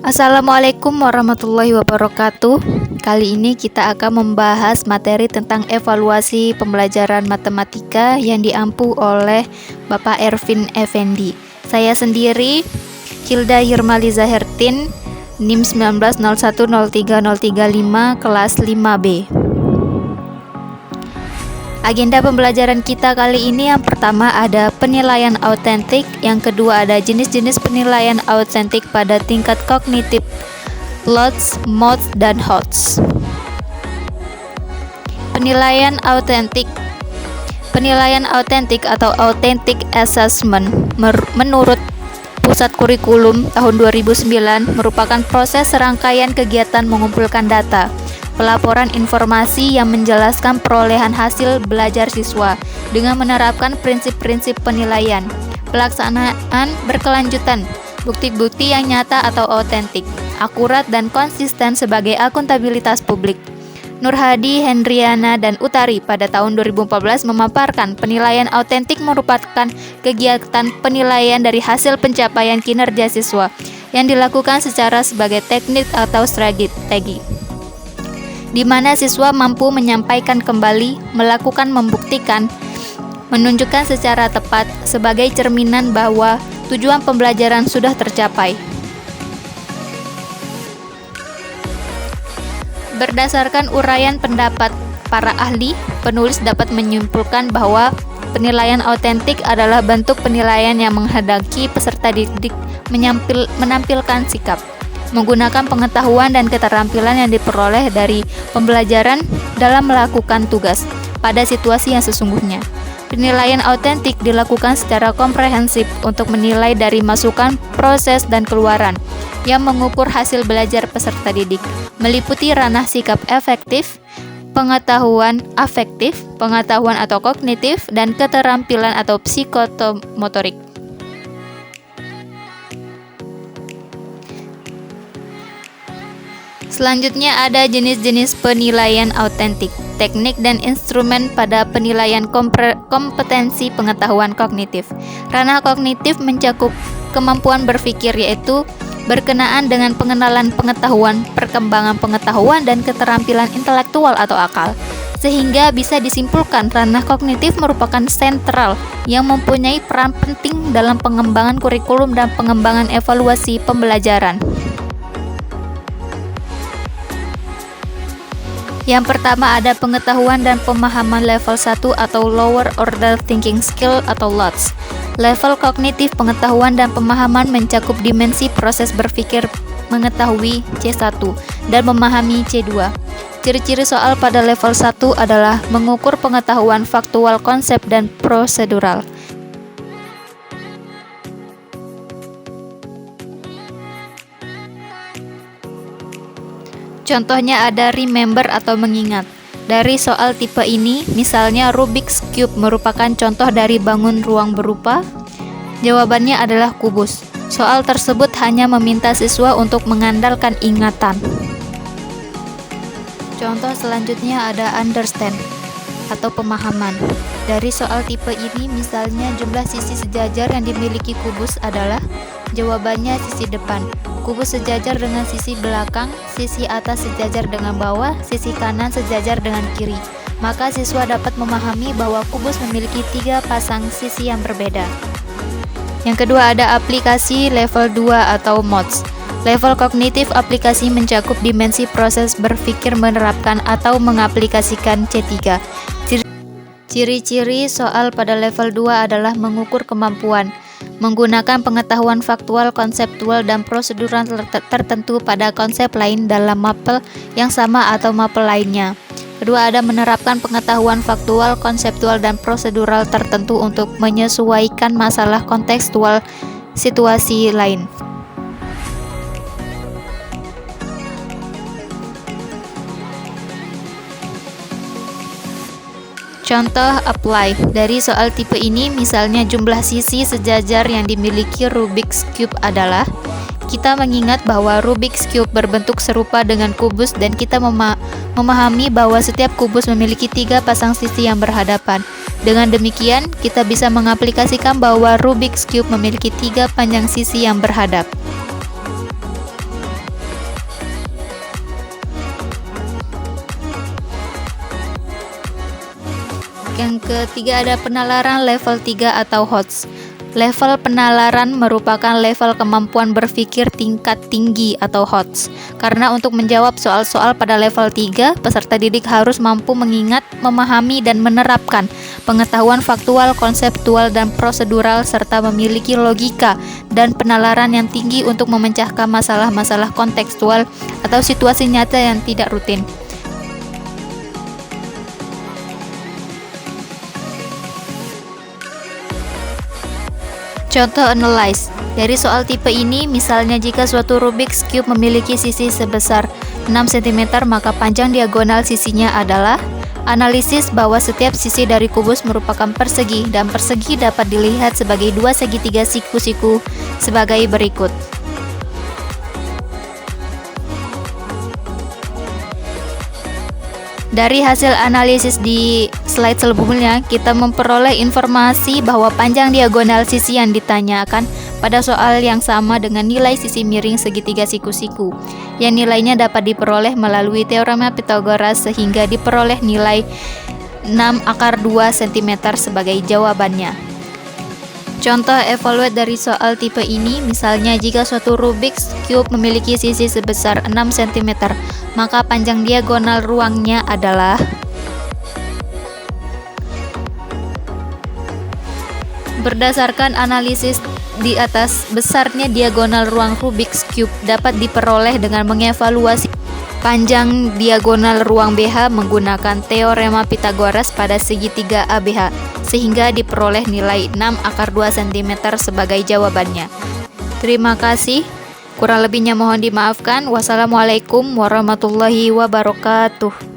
Assalamualaikum warahmatullahi wabarakatuh. Kali ini kita akan membahas materi tentang evaluasi pembelajaran matematika yang diampu oleh Bapak Ervin Effendi. Saya sendiri, Hilda Hirmaliza Hertin, NIM 19010335, kelas 5B. Agenda pembelajaran kita kali ini yang pertama ada penilaian autentik, yang kedua ada jenis-jenis penilaian autentik pada tingkat kognitif, LOTS, MODS, dan HOTS. Penilaian autentik. Penilaian autentik atau authentic assessment menurut Pusat Kurikulum tahun 2009 merupakan proses serangkaian kegiatan mengumpulkan data, pelaporan informasi yang menjelaskan perolehan hasil belajar siswa dengan menerapkan prinsip-prinsip penilaian, pelaksanaan berkelanjutan, bukti-bukti yang nyata atau autentik, akurat dan konsisten sebagai akuntabilitas publik. Nurhadi, Hendriana, dan Utari pada tahun 2014 memaparkan penilaian autentik merupakan kegiatan penilaian dari hasil pencapaian kinerja siswa yang dilakukan secara sebagai teknik atau strategi, di mana siswa mampu menyampaikan kembali, melakukan membuktikan, menunjukkan secara tepat sebagai cerminan bahwa tujuan pembelajaran sudah tercapai. Berdasarkan uraian pendapat para ahli, penulis dapat menyimpulkan bahwa penilaian autentik adalah bentuk penilaian yang menghendaki peserta didik menampilkan sikap, menggunakan pengetahuan dan keterampilan yang diperoleh dari pembelajaran dalam melakukan tugas pada situasi yang sesungguhnya. Penilaian autentik dilakukan secara komprehensif untuk menilai dari masukan, proses, dan keluaran yang mengukur hasil belajar peserta didik, meliputi ranah sikap efektif, pengetahuan afektif, pengetahuan atau kognitif, dan keterampilan atau psikomotorik. Selanjutnya ada jenis-jenis penilaian autentik, teknik dan instrumen pada penilaian kompetensi pengetahuan kognitif. Ranah kognitif mencakup kemampuan berpikir, yaitu berkenaan dengan pengenalan pengetahuan, perkembangan pengetahuan, dan keterampilan intelektual atau akal. Sehingga bisa disimpulkan ranah kognitif merupakan sentral yang mempunyai peran penting dalam pengembangan kurikulum dan pengembangan evaluasi pembelajaran. Yang pertama ada pengetahuan dan pemahaman level 1 atau Lower Order Thinking Skill atau LOTS. Level kognitif pengetahuan dan pemahaman mencakup dimensi proses berpikir mengetahui C1 dan memahami C2. Ciri-ciri soal pada level 1 adalah mengukur pengetahuan faktual, konsep, dan prosedural. Contohnya ada remember atau mengingat. Dari soal tipe ini, misalnya Rubik's Cube merupakan contoh dari bangun ruang berupa. Jawabannya adalah kubus. Soal tersebut hanya meminta siswa untuk mengandalkan ingatan. Contoh selanjutnya ada understand atau pemahaman. Dari soal tipe ini, misalnya jumlah sisi sejajar yang dimiliki kubus adalah. Jawabannya sisi depan. Kubus sejajar dengan sisi belakang, sisi atas sejajar dengan bawah, sisi kanan sejajar dengan kiri. Maka siswa dapat memahami bahwa kubus memiliki 3 pasang sisi yang berbeda. Yang kedua ada aplikasi level 2 atau MODS. Level kognitif aplikasi mencakup dimensi proses berpikir menerapkan atau mengaplikasikan C3. Ciri-ciri soal pada level 2 adalah mengukur kemampuan, menggunakan pengetahuan faktual, konseptual, dan prosedural tertentu pada konsep lain dalam mapel yang sama atau mapel lainnya. Kedua ada menerapkan pengetahuan faktual, konseptual, dan prosedural tertentu untuk menyesuaikan masalah kontekstual situasi lain. Contoh apply. Dari soal tipe ini, misalnya jumlah sisi sejajar yang dimiliki Rubik's Cube adalah. Kita mengingat bahwa Rubik's Cube berbentuk serupa dengan kubus dan kita memahami bahwa setiap kubus memiliki 3 pasang sisi yang berhadapan. Dengan demikian, kita bisa mengaplikasikan bahwa Rubik's Cube memiliki 3 panjang sisi yang berhadap. Yang ketiga ada penalaran level 3 atau HOTS. Level penalaran merupakan level kemampuan berpikir tingkat tinggi atau HOTS. Karena untuk menjawab soal-soal pada level 3, peserta didik harus mampu mengingat, memahami, dan menerapkan pengetahuan faktual, konseptual, dan prosedural, serta memiliki logika dan penalaran yang tinggi untuk memecahkan masalah-masalah kontekstual atau situasi nyata yang tidak rutin. Contoh analyze. Dari soal tipe ini, misalnya jika suatu Rubik's Cube memiliki sisi sebesar 6 cm, maka panjang diagonal sisinya adalah. Analisis bahwa setiap sisi dari kubus merupakan persegi, dan persegi dapat dilihat sebagai dua segitiga siku-siku sebagai berikut. Dari hasil analisis di slide sebelumnya, kita memperoleh informasi bahwa panjang diagonal sisi yang ditanyakan pada soal yang sama dengan nilai sisi miring segitiga siku-siku, yang nilainya dapat diperoleh melalui teorema Pythagoras sehingga diperoleh nilai 6 akar 2 cm sebagai jawabannya. Contoh evaluate dari soal tipe ini, misalnya jika suatu Rubik's Cube memiliki sisi sebesar 6 cm, maka panjang diagonal ruangnya adalah. Berdasarkan analisis di atas, besarnya diagonal ruang Rubik's Cube dapat diperoleh dengan mengevaluasi panjang diagonal ruang BH menggunakan teorema Pythagoras pada segitiga ABH, sehingga diperoleh nilai 6 akar 2 cm sebagai jawabannya. Terima kasih. Kurang lebihnya mohon dimaafkan. Wassalamualaikum warahmatullahi wabarakatuh.